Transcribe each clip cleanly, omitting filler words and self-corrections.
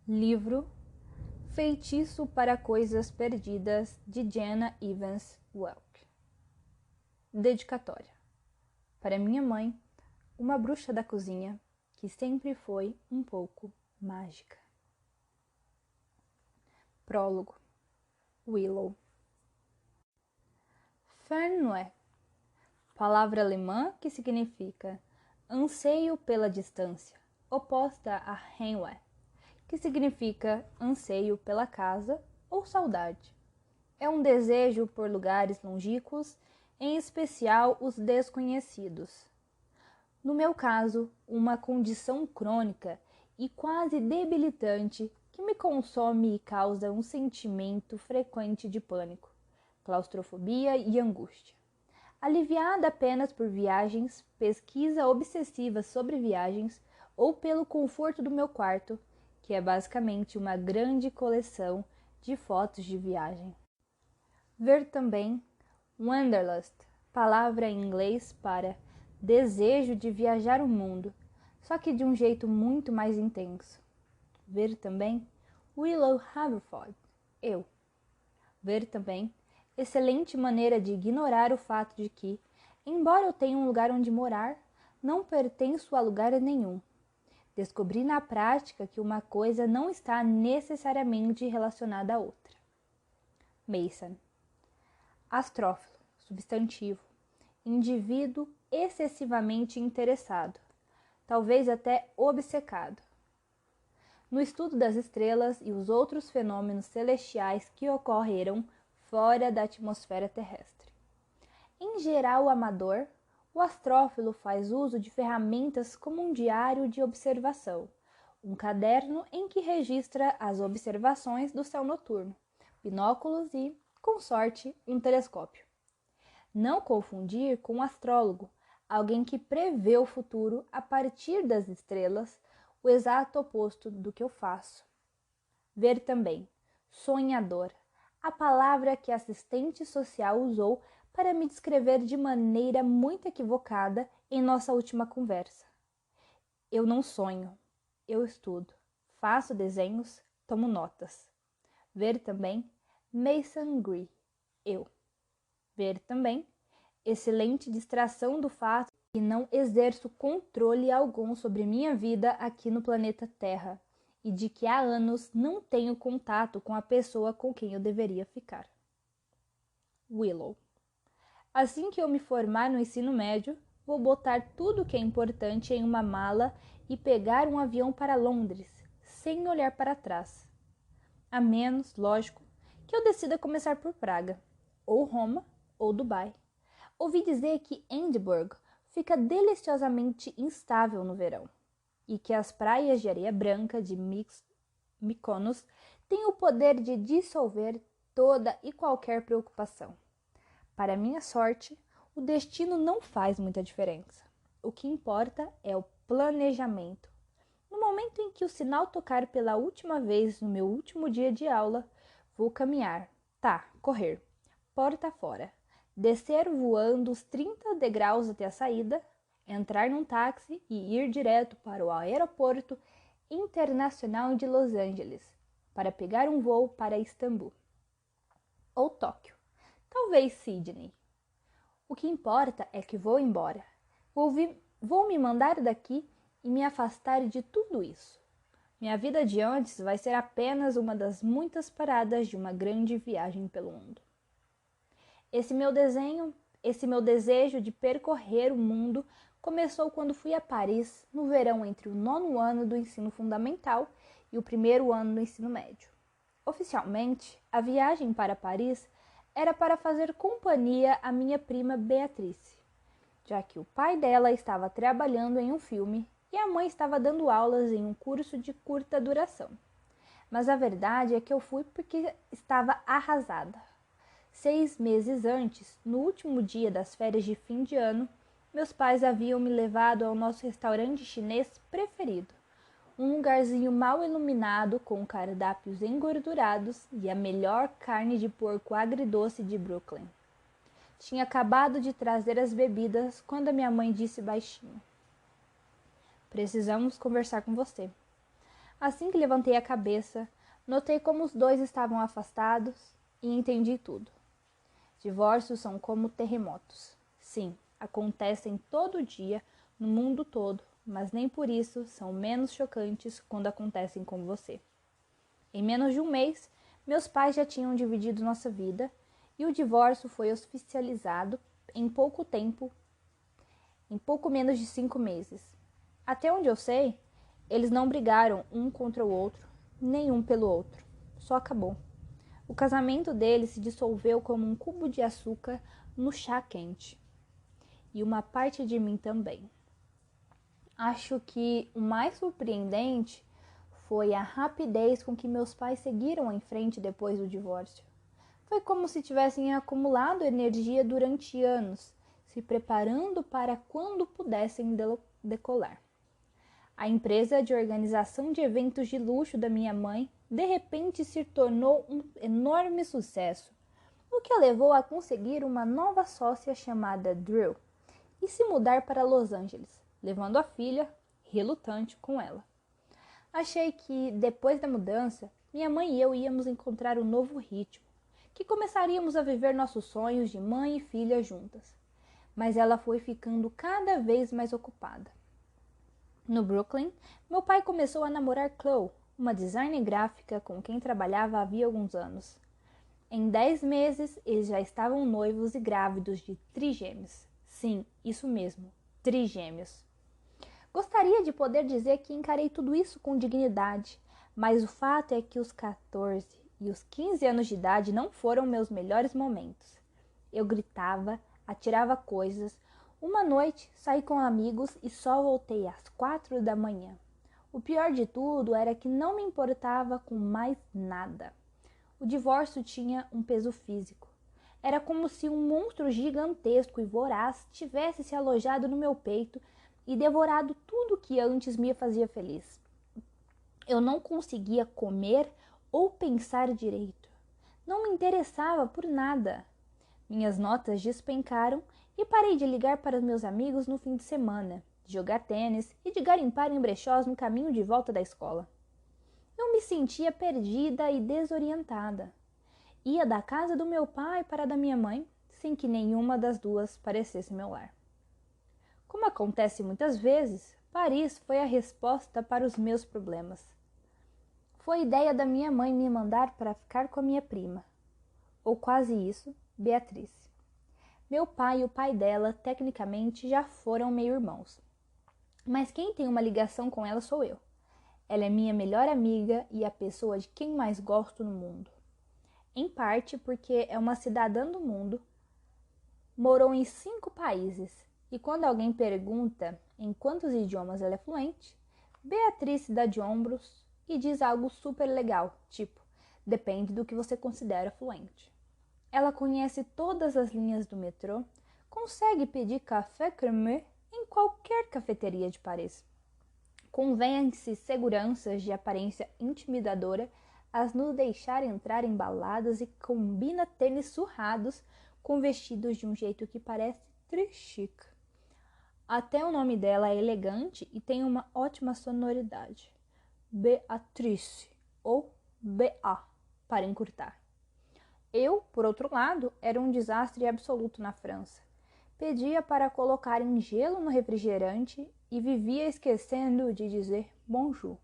Livro Feitiço para Coisas Perdidas, de Jenna Evans Welch. Dedicatória. Para minha mãe, uma bruxa da cozinha que sempre foi um pouco mágica. Prólogo. Willow. Fernweh, palavra alemã que significa anseio pela distância, oposta a Heimweh, que significa anseio pela casa ou saudade. É um desejo por lugares longínquos, em especial os desconhecidos. No meu caso, uma condição crônica e quase debilitante que me consome e causa um sentimento frequente de pânico, claustrofobia e angústia. Aliviada apenas por viagens, pesquisa obsessiva sobre viagens ou pelo conforto do meu quarto, que é basicamente uma grande coleção de fotos de viagem. Ver também Wanderlust, palavra em inglês para desejo de viajar o mundo, só que de um jeito muito mais intenso. Ver também Willow Haverford, eu. Ver também excelente maneira de ignorar o fato de que, embora eu tenha um lugar onde morar, não pertenço a lugar nenhum. Descobri na prática que uma coisa não está necessariamente relacionada à outra. Mason. Astrófilo, substantivo, indivíduo excessivamente interessado, talvez até obcecado, no estudo das estrelas e os outros fenômenos celestiais que ocorreram fora da atmosfera terrestre. Em geral amador, o astrófilo faz uso de ferramentas como um diário de observação, um caderno em que registra as observações do céu noturno, binóculos e, com sorte, um telescópio. Não confundir com um astrólogo, alguém que prevê o futuro a partir das estrelas, o exato oposto do que eu faço. Ver também sonhador, a palavra que a assistente social usou para me descrever de maneira muito equivocada em nossa última conversa. Eu não sonho, eu estudo, faço desenhos, tomo notas. Ver também Mason Gree, eu. Ver também excelente distração do fato que não exerço controle algum sobre minha vida aqui no planeta Terra e de que há anos não tenho contato com a pessoa com quem eu deveria ficar. Willow. Assim que eu me formar no ensino médio, vou botar tudo o que é importante em uma mala e pegar um avião para Londres, sem olhar para trás. A menos, lógico, que eu decida começar por Praga, ou Roma, ou Dubai. Ouvi dizer que Edimburgo fica deliciosamente instável no verão e que as praias de areia branca de Mykonos têm o poder de dissolver toda e qualquer preocupação. Para minha sorte, o destino não faz muita diferença. O que importa é o planejamento. No momento em que o sinal tocar pela última vez no meu último dia de aula, vou caminhar, correr, porta fora, descer voando os 30 degraus até a saída, entrar num táxi e ir direto para o aeroporto internacional de Los Angeles, para pegar um voo para Istambul. Ou Tóquio. Talvez Sydney. O que importa é que vou embora. Vou me mandar daqui e me afastar de tudo isso. Minha vida de antes vai ser apenas uma das muitas paradas de uma grande viagem pelo mundo. Esse meu desejo de percorrer o mundo começou quando fui a Paris no verão entre o 9º ano do ensino fundamental e o 1º ano do ensino médio. Oficialmente, a viagem para Paris era para fazer companhia à minha prima Beatrice, já que o pai dela estava trabalhando em um filme e a mãe estava dando aulas em um curso de curta duração. Mas a verdade é que eu fui porque estava arrasada. 6 meses antes, no último dia das férias de fim de ano, meus pais haviam me levado ao nosso restaurante chinês preferido, um lugarzinho mal iluminado com cardápios engordurados e a melhor carne de porco agridoce de Brooklyn. Tinha acabado de trazer as bebidas quando a minha mãe disse baixinho: "Precisamos conversar com você." Assim que levantei a cabeça, notei como os dois estavam afastados e entendi tudo. Divórcios são como terremotos. Sim, acontecem todo dia, no mundo todo, mas nem por isso são menos chocantes quando acontecem com você. Em menos de um mês, meus pais já tinham dividido nossa vida e o divórcio foi oficializado em pouco tempo, em pouco menos de 5 meses. Até onde eu sei, eles não brigaram um contra o outro, nem um pelo outro. Só acabou. O casamento deles se dissolveu como um cubo de açúcar no chá quente. E uma parte de mim também. Acho que o mais surpreendente foi a rapidez com que meus pais seguiram em frente depois do divórcio. Foi como se tivessem acumulado energia durante anos, se preparando para quando pudessem decolar. A empresa de organização de eventos de luxo da minha mãe de repente se tornou um enorme sucesso, o que a levou a conseguir uma nova sócia chamada Drew e se mudar para Los Angeles, levando a filha, relutante, com ela. Achei que, depois da mudança, minha mãe e eu íamos encontrar um novo ritmo, que começaríamos a viver nossos sonhos de mãe e filha juntas. Mas ela foi ficando cada vez mais ocupada. No Brooklyn, meu pai começou a namorar Chloe, uma designer gráfica com quem trabalhava havia alguns anos. Em 10 meses, eles já estavam noivos e grávidos de trigêmeos. Sim, isso mesmo, trigêmeos. Gostaria de poder dizer que encarei tudo isso com dignidade, mas o fato é que os 14 e os 15 anos de idade não foram meus melhores momentos. Eu gritava, atirava coisas. Uma noite, saí com amigos e só voltei às 4 da manhã. O pior de tudo era que não me importava com mais nada. O divórcio tinha um peso físico. Era como se um monstro gigantesco e voraz tivesse se alojado no meu peito e devorado tudo que antes me fazia feliz. Eu não conseguia comer ou pensar direito. Não me interessava por nada. Minhas notas despencaram e parei de ligar para meus amigos no fim de semana, de jogar tênis e de garimpar em brechós no caminho de volta da escola. Eu me sentia perdida e desorientada. Ia da casa do meu pai para a da minha mãe, sem que nenhuma das duas parecesse meu lar. Como acontece muitas vezes, Paris foi a resposta para os meus problemas. Foi ideia da minha mãe me mandar para ficar com a minha prima, ou quase isso, Beatriz. Meu pai e o pai dela, tecnicamente, já foram meio-irmãos. Mas quem tem uma ligação com ela sou eu. Ela é minha melhor amiga e a pessoa de quem mais gosto no mundo. Em parte porque é uma cidadã do mundo, morou em 5 países, e quando alguém pergunta em quantos idiomas ela é fluente, Beatriz se dá de ombros e diz algo super legal, tipo, depende do que você considera fluente. Ela conhece todas as linhas do metrô, consegue pedir café crème em qualquer cafeteria de Paris. Convence seguranças de aparência intimidadora a nos deixar entrar em baladas e combina tênis surrados com vestidos de um jeito que parece tri-chique. Até o nome dela é elegante e tem uma ótima sonoridade. Beatrice ou BA, para encurtar. Eu, por outro lado, era um desastre absoluto na França. Pedia para colocarem gelo no refrigerante e vivia esquecendo de dizer bonjour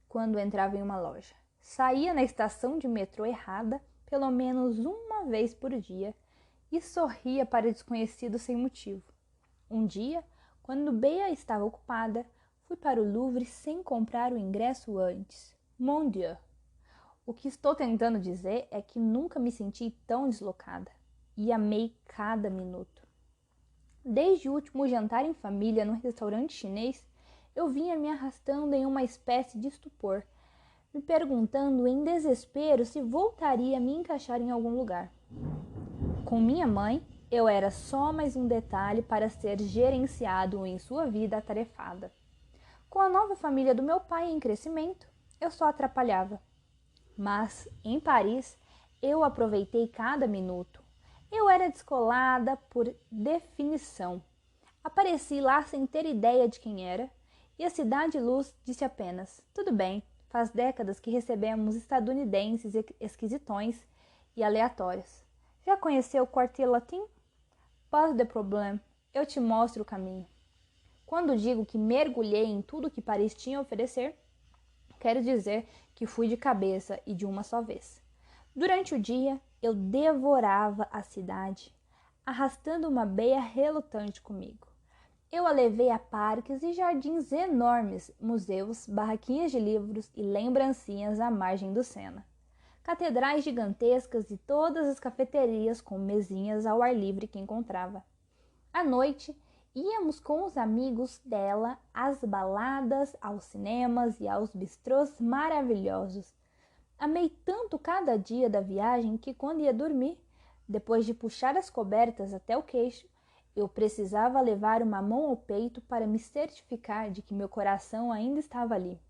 quando entrava em uma loja. Saía na estação de metrô errada pelo menos uma vez por dia e sorria para desconhecidos sem motivo. Um dia, quando Bea estava ocupada, fui para o Louvre sem comprar o ingresso antes. Mon Dieu! O que estou tentando dizer é que nunca me senti tão deslocada e amei cada minuto. Desde o último jantar em família no restaurante chinês, eu vinha me arrastando em uma espécie de estupor, me perguntando em desespero se voltaria a me encaixar em algum lugar. Com minha mãe, eu era só mais um detalhe para ser gerenciado em sua vida atarefada. Com a nova família do meu pai em crescimento, eu só atrapalhava. Mas, em Paris, eu aproveitei cada minuto. Eu era descolada por definição. Apareci lá sem ter ideia de quem era, e a Cidade Luz disse apenas, tudo bem, Faz décadas que recebemos estadunidenses esquisitões e aleatórios. Já conheceu o quartier latim? Pas de problème, eu te mostro o caminho. Quando digo que mergulhei em tudo que Paris tinha a oferecer, quero dizer que fui de cabeça e de uma só vez. Durante o dia, eu devorava a cidade, arrastando uma beia relutante comigo. Eu a levei a parques e jardins enormes, museus, barraquinhas de livros e lembrancinhas à margem do Sena. Catedrais gigantescas e todas as cafeterias com mesinhas ao ar livre que encontrava. À noite, íamos com os amigos dela às baladas, aos cinemas e aos bistrôs maravilhosos. Amei tanto cada dia da viagem que quando ia dormir, depois de puxar as cobertas até o queixo, eu precisava levar uma mão ao peito para me certificar de que meu coração ainda estava ali.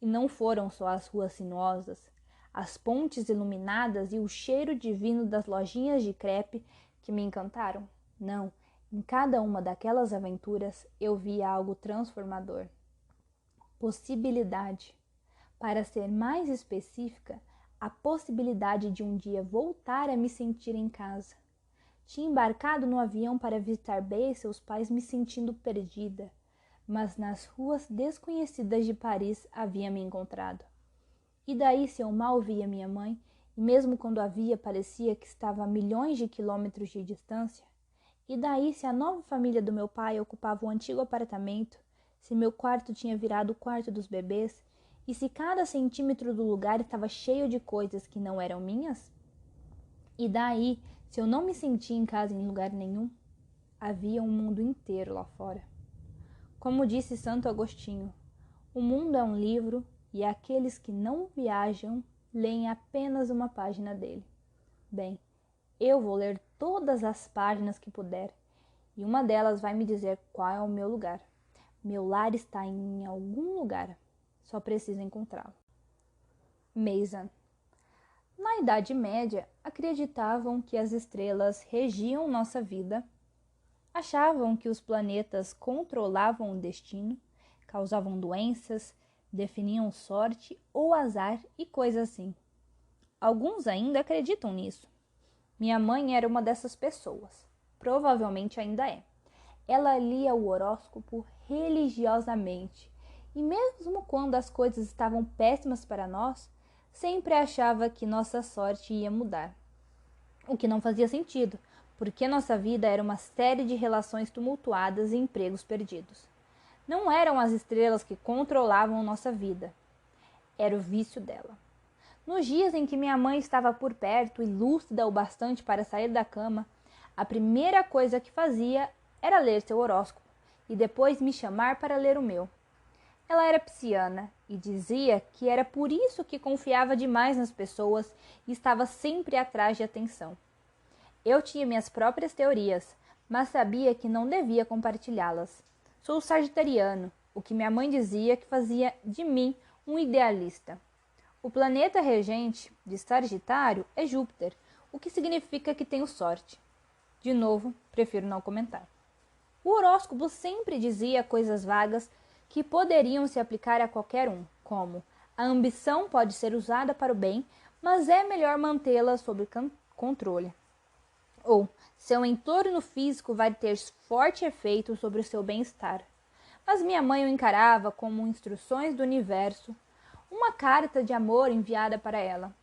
E não foram só as ruas sinuosas, as pontes iluminadas e o cheiro divino das lojinhas de crepe que me encantaram. Não, em cada uma daquelas aventuras eu via algo transformador. Possibilidade. Para ser mais específica, a possibilidade de um dia voltar a me sentir em casa. Tinha embarcado no avião para visitar Bey e seus pais me sentindo perdida, mas nas ruas desconhecidas de Paris havia me encontrado. E daí se eu mal via minha mãe, e mesmo quando a via parecia que estava a milhões de quilômetros de distância? E daí se a nova família do meu pai ocupava o antigo apartamento, se meu quarto tinha virado o quarto dos bebês, e se cada centímetro do lugar estava cheio de coisas que não eram minhas? E daí, se eu não me sentia em casa em lugar nenhum, havia um mundo inteiro lá fora. Como disse Santo Agostinho, o mundo é um livro e aqueles que não viajam leem apenas uma página dele. Bem, eu vou ler todas as páginas que puder e uma delas vai me dizer qual é o meu lugar. Meu lar está em algum lugar, só preciso encontrá-lo. Mason. Na Idade Média, acreditavam que as estrelas regiam nossa vida, achavam que os planetas controlavam o destino, causavam doenças, definiam sorte ou azar e coisas assim. Alguns ainda acreditam nisso. Minha mãe era uma dessas pessoas, provavelmente ainda é. Ela lia o horóscopo religiosamente e mesmo quando as coisas estavam péssimas para nós, sempre achava que nossa sorte ia mudar. O que não fazia sentido, porque nossa vida era uma série de relações tumultuadas e empregos perdidos. Não eram as estrelas que controlavam nossa vida. Era o vício dela. Nos dias em que minha mãe estava por perto e lúcida o bastante para sair da cama, a primeira coisa que fazia era ler seu horóscopo e depois me chamar para ler o meu. Ela era pisciana e dizia que era por isso que confiava demais nas pessoas e estava sempre atrás de atenção. Eu tinha minhas próprias teorias, mas sabia que não devia compartilhá-las. Sou sagitariano, o que minha mãe dizia que fazia de mim um idealista. O planeta regente de Sagitário é Júpiter, o que significa que tenho sorte. De novo, prefiro não comentar. O horóscopo sempre dizia coisas vagas que poderiam se aplicar a qualquer um, como a ambição pode ser usada para o bem, mas é melhor mantê-la sob controle. Ou seu entorno físico vai ter forte efeito sobre o seu bem-estar. Mas minha mãe o encarava como instruções do universo, uma carta de amor enviada para ela.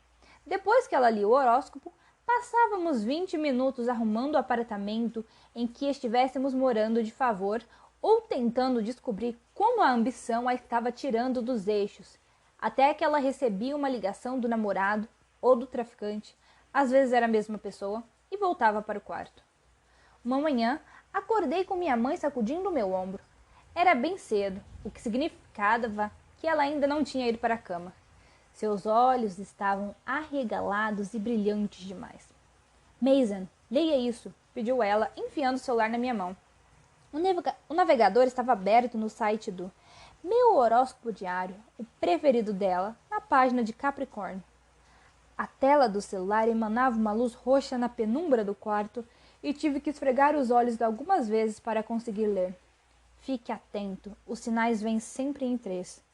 Depois que ela lia o horóscopo, passávamos 20 minutos arrumando o apartamento em que estivéssemos morando de favor ou tentando descobrir como a ambição a estava tirando dos eixos, até que ela recebia uma ligação do namorado ou do traficante, às vezes era a mesma pessoa, e voltava para o quarto. Uma manhã, acordei com minha mãe sacudindo o meu ombro. Era bem cedo, o que significava que ela ainda não tinha ido para a cama. Seus olhos estavam arregalados e brilhantes demais. Mason, leia isso, pediu ela, enfiando o celular na minha mão. O navegador estava aberto no site do Meu Horóscopo Diário, o preferido dela, na página de Capricórnio. A tela do celular emanava uma luz roxa na penumbra do quarto e tive que esfregar os olhos algumas vezes para conseguir ler. Fique atento, os sinais vêm sempre em 3.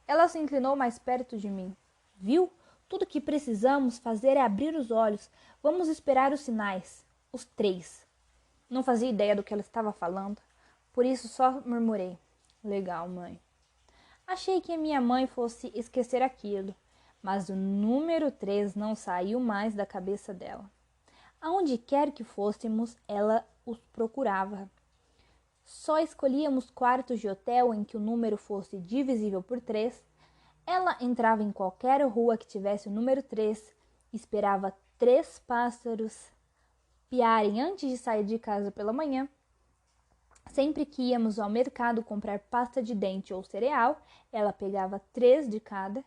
Ela se inclinou mais perto de mim. Viu? Tudo que precisamos fazer é abrir os olhos. Vamos esperar os sinais. Os 3. Não fazia ideia do que ela estava falando, por isso só murmurei. Legal, mãe. Achei que a minha mãe fosse esquecer aquilo, mas o número 3 não saiu mais da cabeça dela. Aonde quer que fôssemos, ela os procurava. Só escolhíamos quartos de hotel em que o número fosse divisível por 3. Ela entrava em qualquer rua que tivesse o número 3, esperava 3 pássaros piarem antes de sair de casa pela manhã. Sempre que íamos ao mercado comprar pasta de dente ou cereal, ela pegava 3 de cada.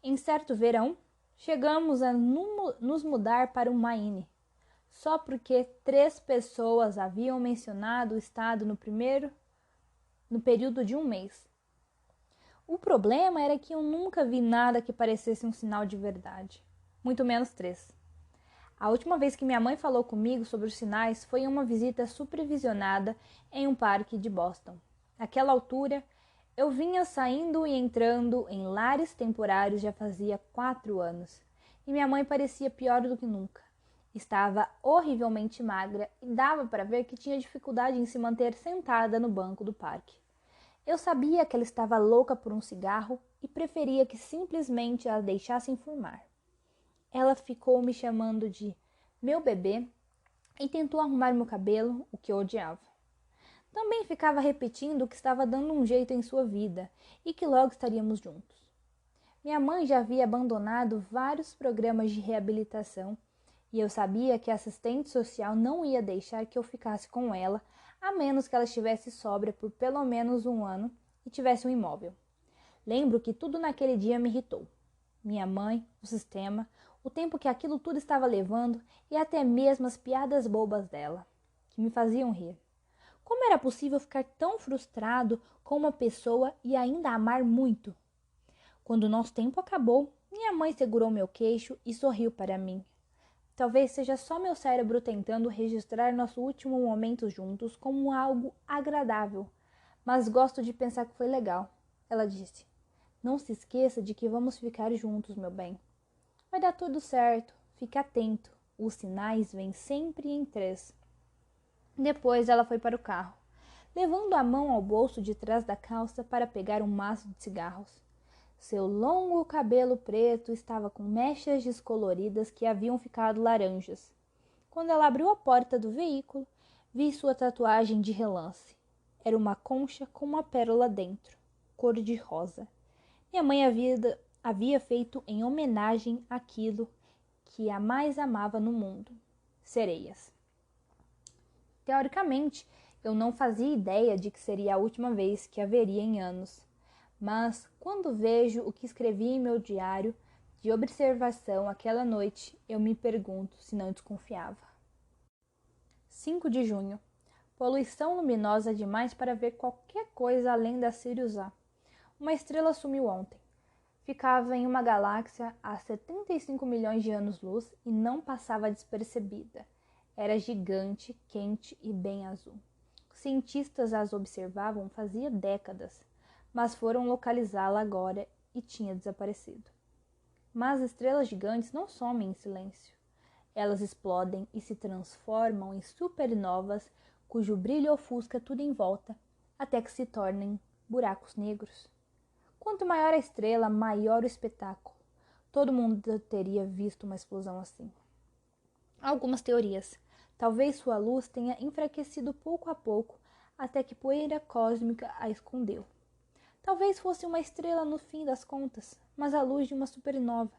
Em certo verão, chegamos a nos mudar para o Maine, só porque 3 pessoas haviam mencionado o estado no período de um mês. O problema era que eu nunca vi nada que parecesse um sinal de verdade, muito menos 3. A última vez que minha mãe falou comigo sobre os sinais foi em uma visita supervisionada em um parque de Boston. Naquela altura, eu vinha saindo e entrando em lares temporários já fazia 4 anos. E minha mãe parecia pior do que nunca. Estava horrivelmente magra e dava para ver que tinha dificuldade em se manter sentada no banco do parque. Eu sabia que ela estava louca por um cigarro e preferia que simplesmente a deixassem fumar. Ela ficou me chamando de meu bebê e tentou arrumar meu cabelo, o que eu odiava. Também ficava repetindo que estava dando um jeito em sua vida e que logo estaríamos juntos. Minha mãe já havia abandonado vários programas de reabilitação e eu sabia que a assistente social não ia deixar que eu ficasse com ela, a menos que ela estivesse sóbria por pelo menos 1 ano e tivesse um imóvel. Lembro que tudo naquele dia me irritou. Minha mãe, o sistema, o tempo que aquilo tudo estava levando e até mesmo as piadas bobas dela, que me faziam rir. Como era possível ficar tão frustrado com uma pessoa e ainda amar muito? Quando o nosso tempo acabou, minha mãe segurou meu queixo e sorriu para mim. Talvez seja só meu cérebro tentando registrar nosso último momento juntos como algo agradável, mas gosto de pensar que foi legal. Ela disse, não se esqueça de que vamos ficar juntos, meu bem. Vai dar tudo certo, fique atento, os sinais vêm sempre em 3. Depois ela foi para o carro, levando a mão ao bolso de trás da calça para pegar um maço de cigarros. Seu longo cabelo preto estava com mechas descoloridas que haviam ficado laranjas. Quando ela abriu a porta do veículo, vi sua tatuagem de relance. Era uma concha com uma pérola dentro, cor de rosa. Minha mãe havia feito em homenagem àquilo que a mais amava no mundo, sereias. Teoricamente, eu não fazia ideia de que seria a última vez que a veria em anos, mas quando vejo o que escrevi em meu diário de observação aquela noite, eu me pergunto se não desconfiava. 5 de junho. Poluição luminosa demais para ver qualquer coisa além da Sirius A. Uma estrela sumiu ontem. Ficava em uma galáxia a 75 milhões de anos-luz e não passava despercebida. Era gigante, quente e bem azul. Os cientistas as observavam fazia décadas, mas foram localizá-la agora e tinha desaparecido. Mas estrelas gigantes não somem em silêncio. Elas explodem e se transformam em supernovas cujo brilho ofusca tudo em volta, até que se tornem buracos negros. Quanto maior a estrela, maior o espetáculo. Todo mundo teria visto uma explosão assim. Algumas teorias. Talvez sua luz tenha enfraquecido pouco a pouco, até que poeira cósmica a escondeu. Talvez fosse uma estrela no fim das contas, mas a luz de uma supernova.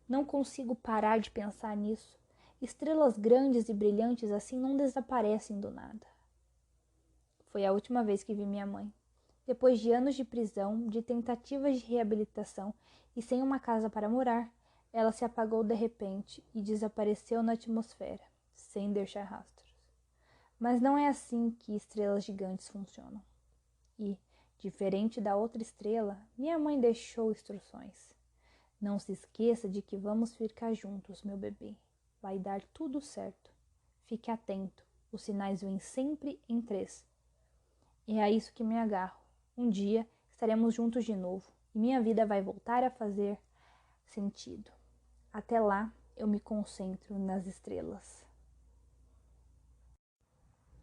Não consigo parar de pensar nisso. Estrelas grandes e brilhantes assim não desaparecem do nada. Foi a última vez que vi minha mãe. Depois de anos de prisão, de tentativas de reabilitação e sem uma casa para morar, ela se apagou de repente e desapareceu na atmosfera, sem deixar rastros. Mas não é assim que estrelas gigantes funcionam. E, diferente da outra estrela, minha mãe deixou instruções. Não se esqueça de que vamos ficar juntos, meu bebê. Vai dar tudo certo. Fique atento, os sinais vêm sempre em 3. E é a isso que me agarro. Um dia estaremos juntos de novo. e minha vida vai voltar a fazer sentido. Até lá, eu me concentro nas estrelas.